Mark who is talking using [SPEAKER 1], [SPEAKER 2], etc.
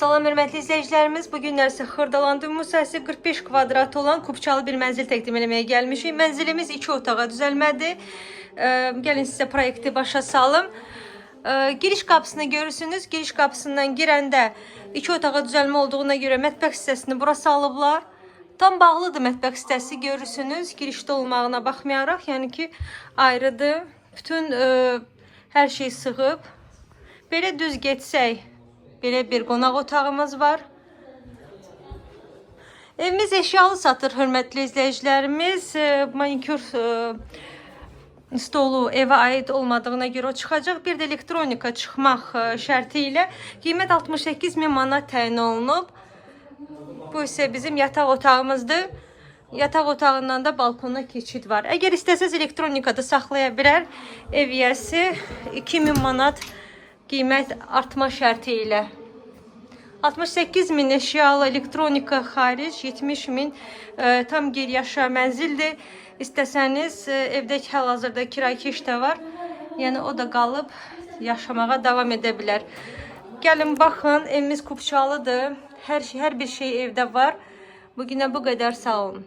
[SPEAKER 1] Salam hörmətli izləyicilərimiz, bugünlər isə Xırdalandı mühəssəsi 45 kvadrat olan kubçalı bir mənzil təqdim etməyə gəlmişik. Mənzilimiz 2 otağa düzəlmədir. Gəlin sizə proyekti başa salım. Giriş qapısını görürsünüz. Giriş qapısından girəndə 2 otağa düzəlmə olduğuna görə mətbəx hissəsini bura salıblar. Tam bağlıdır mətbəx hissəsi, görürsünüz. Girişdə olmağına baxmayaraq, yəni ki ayrıdır. Bütün hər şey sığıb. Belə düz getsək, belə bir qonaq otağımız var. Evimiz eşyalı satır hörmətli izləyicilərimiz. Manikür stolu evə aid olmadığına görə o çıxacaq. Bir də elektronika çıxmaq şərti ilə qiymət 68.000 manat təyin olunub. Bu isə bizim yataq otağımızdır. Yataq otağından da balkona keçid var. Əgər istəsəz elektronikada saxlaya bilər. Ev yiyəsi 2000 manat qiymət artma şərti ilə. 68.000 eşyalı elektronika xaric, 70.000 tam geriyaşa mənzildir. İstəsəniz evdə hal-hazırda kirakeş də var. Yəni o da qalıb yaşamağa davam edə bilər. Gəlin baxın, evimiz kubçalıdır. Hər bir şey evdə var. Bugünə bu qədər, sağ olun.